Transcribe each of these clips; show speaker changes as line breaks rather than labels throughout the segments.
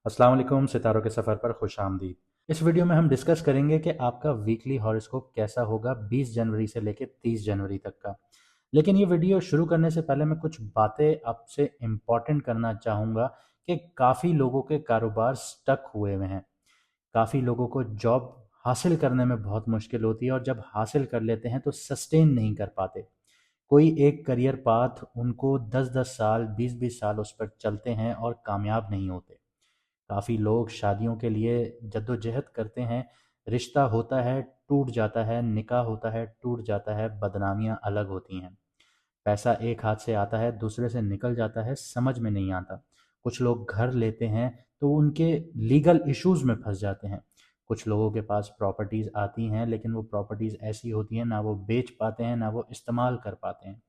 अस्सलाम वालेकुम, सितारों के सफ़र पर खुश आमदीद। इस वीडियो में हम डिस्कस करेंगे कि आपका वीकली हॉरोस्कोप कैसा होगा 20 जनवरी से लेकर 30 जनवरी तक का। लेकिन ये वीडियो शुरू करने से पहले मैं कुछ बातें आपसे इम्पॉर्टेंट करना चाहूँगा कि काफ़ी लोगों के कारोबार स्टक हुए हुए हैं। काफ़ी लोगों को जॉब हासिल करने में बहुत मुश्किल होती है और जब हासिल कर लेते हैं तो सस्टेन नहीं कर पाते। कोई एक करियर पाथ उनको 10-10 साल 20-20 साल उस पर चलते हैं और कामयाब नहीं होते। काफ़ी लोग शादियों के लिए जद्दोजहद करते हैं, रिश्ता होता है, टूट जाता है, निकाह होता है, टूट जाता है, बदनामियाँ अलग होती हैं। पैसा एक हाथ से आता है, दूसरे से निकल जाता है, समझ में नहीं आता। कुछ लोग घर लेते हैं तो उनके लीगल इश्यूज़ में फँस जाते हैं। कुछ लोगों के पास प्रॉपर्टीज़ आती हैं लेकिन वो प्रॉपर्टीज़ ऐसी होती हैं ना वो बेच पाते हैं, ना वो इस्तेमाल कर पाते हैं।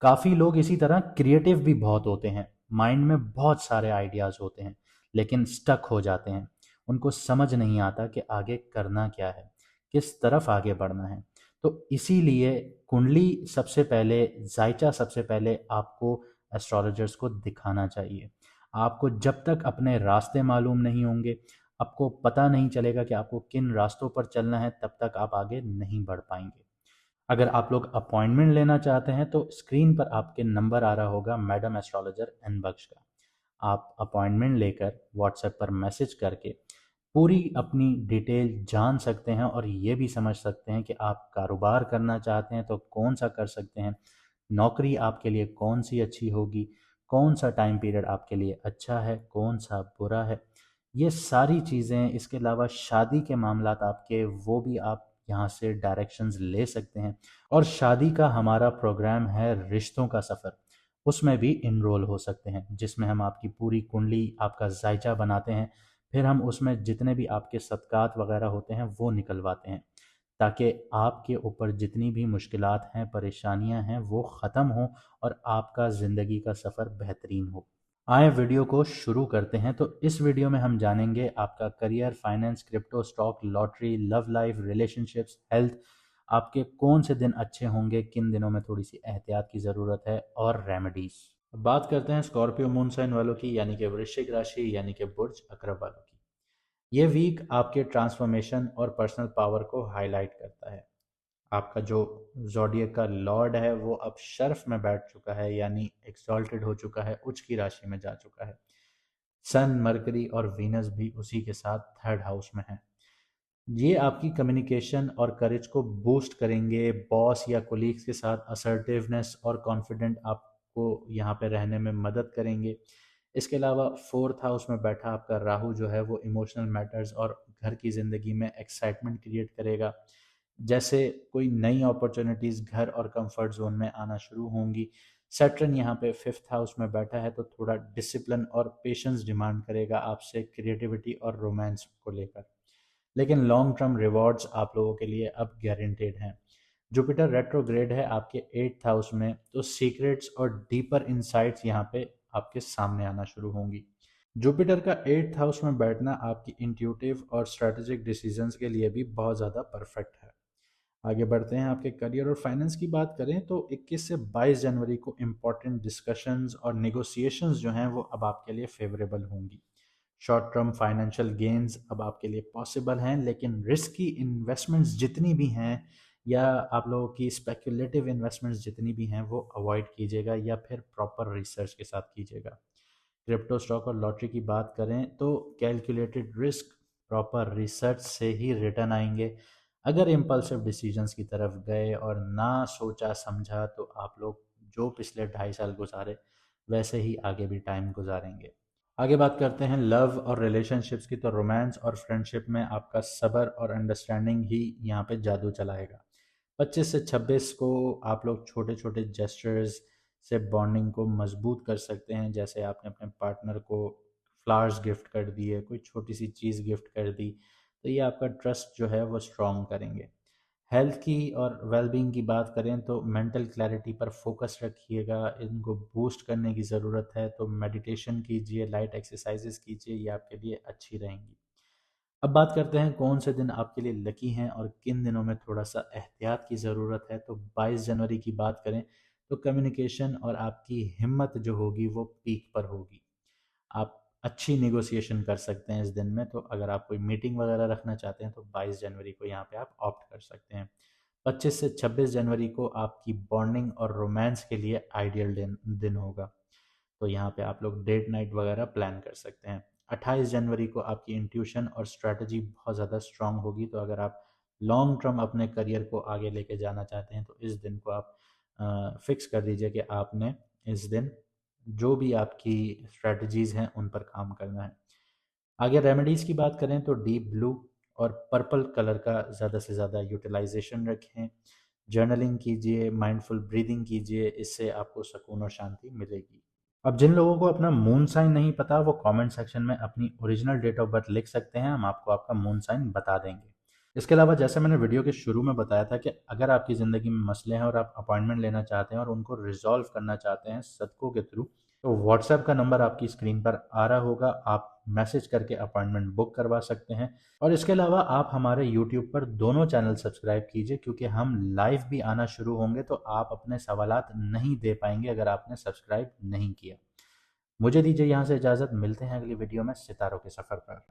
काफ़ी लोग इसी तरह क्रिएटिव भी बहुत होते हैं, माइंड में बहुत सारे आइडियाज़ होते हैं, लेकिन स्टक हो जाते हैं। उनको समझ नहीं आता कि आगे करना क्या है, किस तरफ आगे बढ़ना है। तो इसीलिए कुंडली सबसे पहले, जायचा सबसे पहले आपको एस्ट्रोलॉजर्स को दिखाना चाहिए। आपको जब तक अपने रास्ते मालूम नहीं होंगे, आपको पता नहीं चलेगा कि आपको किन रास्तों पर चलना है, तब तक आप आगे नहीं बढ़ पाएंगे। अगर आप लोग अपॉइंटमेंट लेना चाहते हैं तो स्क्रीन पर आपके नंबर आ रहा होगा मैडम एस्ट्रोलॉजर एन बख्श का। आप अपॉइंटमेंट लेकर व्हाट्सएप पर मैसेज करके पूरी अपनी डिटेल जान सकते हैं और ये भी समझ सकते हैं कि आप कारोबार करना चाहते हैं तो कौन सा कर सकते हैं, नौकरी आपके लिए कौन सी अच्छी होगी, कौन सा टाइम पीरियड आपके लिए अच्छा है, कौन सा बुरा है। ये सारी चीज़ें, इसके अलावा शादी के मामलात आपके, वो भी आप यहाँ से डायरेक्शंस ले सकते हैं। और शादी का हमारा प्रोग्राम है रिश्तों का सफ़र, उसमें भी इनरोल हो सकते हैं, जिसमें हम आपकी पूरी कुंडली, आपका जायचा बनाते हैं। फिर हम उसमें जितने भी आपके सदक़ात वगैरह होते हैं वो निकलवाते हैं, ताकि आपके ऊपर जितनी भी मुश्किलात हैं, परेशानियां हैं, वो ख़त्म हों और आपका ज़िंदगी का सफ़र बेहतरीन हो। आए वीडियो को शुरू करते हैं। तो इस वीडियो में हम जानेंगे आपका career, finance, crypto, stock, lottery, love life, relationships, health, आपके कौन से दिन अच्छे होंगे, किन दिनों में थोड़ी सी एहतियात की ज़रूरत है, और रेमेडीज़। अब बात करते हैं स्कॉर्पियो मून साइन वालों की, यानी कि वृश्चिक राशि, यानी कि बुर्ज अकरब वालों की। ये वीक आपके ट्रांसफॉर्मेशन और पर्सनल पावर को हाईलाइट करता है। आपका जो ज़ोडिएक का लॉर्ड है वो अब शर्फ में बैठ चुका है, यानी एक्सॉल्टेड हो चुका है, उच्च की राशि में जा चुका है। सन, मरकरी और वीनस भी उसी के साथ थर्ड हाउस में है। ये आपकी कम्युनिकेशन और करेज को बूस्ट करेंगे। बॉस या कोलीग्स के साथ असर्टिवनेस और कॉन्फिडेंट आपको यहाँ पे रहने में मदद करेंगे। इसके अलावा फोर्थ हाउस में बैठा आपका राहु जो है वो इमोशनल मैटर्स और घर की ज़िंदगी में एक्साइटमेंट क्रिएट करेगा। जैसे कोई नई अपॉर्चुनिटीज़ घर और कंफर्ट जोन में आना शुरू होंगी। सैटर्न यहाँ पे फिफ्थ हाउस में बैठा है तो थोड़ा डिसिप्लिन और पेशेंस डिमांड करेगा आपसे, क्रिएटिविटी और रोमांस को लेकर। लेकिन लॉन्ग टर्म रिवॉर्ड्स आप लोगों के लिए अब गारंटेड हैं। जुपिटर रेट्रोग्रेड है आपके एट्थ हाउस में, तो सीक्रेट्स और डीपर इंसाइट्स यहाँ पे आपके सामने आना शुरू होंगी। जुपिटर का एट्थ हाउस में बैठना आपकी इंट्यूटिव और स्ट्रेटेजिक डिसीजंस के लिए भी बहुत ज़्यादा परफेक्ट है। आगे बढ़ते हैं। आपके करियर और फाइनेंस की बात करें तो 21 से 22 जनवरी को इम्पोर्टेंट डिस्कशंस और नेगोशिएशंस जो हैं वो अब आपके लिए फेवरेबल होंगी। शॉर्ट टर्म फाइनेंशियल गेन्स अब आपके लिए पॉसिबल हैं, लेकिन रिस्की इन्वेस्टमेंट्स जितनी भी हैं या आप लोगों की स्पेकुलेटिव इन्वेस्टमेंट्स जितनी भी हैं वो अवॉइड कीजिएगा या फिर प्रॉपर रिसर्च के साथ कीजिएगा। क्रिप्टो, स्टॉक और लॉटरी की बात करें तो कैलकुलेटेड रिस्क, प्रॉपर रिसर्च से ही रिटर्न आएंगे। अगर इम्पल्सिव डिसीजंस की तरफ गए और ना सोचा समझा तो आप लोग जो पिछले 2.5 साल गुजारे वैसे ही आगे भी टाइम गुजारेंगे। आगे बात करते हैं लव और रिलेशनशिप्स की। तो रोमांस और फ्रेंडशिप में आपका सब्र और अंडरस्टैंडिंग ही यहाँ पे जादू चलाएगा। 25 से 26 को आप लोग छोटे छोटे जेस्चर्स से बॉन्डिंग को मजबूत कर सकते हैं। जैसे आपने अपने पार्टनर को फ्लावर्स गिफ्ट कर दिए, कोई छोटी सी चीज़ गिफ्ट कर दी, तो ये आपका ट्रस्ट जो है वो स्ट्रॉन्ग करेंगे। हेल्थ की और वेलबींग की बात करें तो मेंटल क्लैरिटी पर फोकस रखिएगा, इनको बूस्ट करने की ज़रूरत है। तो मेडिटेशन कीजिए, लाइट एक्सरसाइजेस कीजिए, ये आपके लिए अच्छी रहेंगी। अब बात करते हैं कौन से दिन आपके लिए लकी हैं और किन दिनों में थोड़ा सा एहतियात की ज़रूरत है। तो 22 जनवरी की बात करें तो कम्युनिकेशन और आपकी हिम्मत जो होगी वो पीक पर होगी। आप अच्छी नेगोशिएशन कर सकते हैं इस दिन में। तो अगर आप कोई मीटिंग वगैरह रखना चाहते हैं तो 22 जनवरी को यहाँ पे आप ऑप्ट कर सकते हैं। 25 से 26 जनवरी को आपकी बॉन्डिंग और रोमांस के लिए आइडियल दिन दिन होगा। तो यहाँ पे आप लोग डेट नाइट वगैरह प्लान कर सकते हैं। 28 जनवरी को आपकी इंट्यूशन और स्ट्रैटेजी बहुत ज़्यादा स्ट्रांग होगी। तो अगर आप लॉन्ग टर्म अपने करियर को आगे लेके जाना चाहते हैं तो इस दिन को आप फिक्स कर दीजिए कि आपने इस दिन जो भी आपकी स्ट्रैटेजीज़ हैं उन पर काम करना है। आगे रेमेडीज़ की बात करें तो डीप ब्लू और पर्पल कलर का ज़्यादा से ज़्यादा यूटिलाइजेशन रखें। जर्नलिंग कीजिए, माइंडफुल ब्रीदिंग कीजिए, इससे आपको सुकून और शांति मिलेगी। अब जिन लोगों को अपना मून साइन नहीं पता वो कमेंट सेक्शन में अपनी ओरिजिनल डेट ऑफ बर्थ लिख सकते हैं, हम आपको आपका मून साइन बता देंगे। इसके अलावा जैसे मैंने वीडियो के शुरू में बताया था कि अगर आपकी ज़िंदगी में मसले हैं और आप अपॉइंटमेंट लेना चाहते हैं और उनको रिजॉल्व करना चाहते हैं सदकों के थ्रू, तो व्हाट्सएप का नंबर आपकी स्क्रीन पर आ रहा होगा, आप मैसेज करके अपॉइंटमेंट बुक करवा सकते हैं। और इसके अलावा आप हमारे यूट्यूब पर दोनों चैनल सब्सक्राइब कीजिए, क्योंकि हम लाइव भी आना शुरू होंगे तो आप अपने सवालात नहीं दे पाएंगे अगर आपने सब्सक्राइब नहीं किया। मुझे दीजिए यहाँ से इजाज़त, मिलते हैं अगली वीडियो में सितारों के सफ़र पर।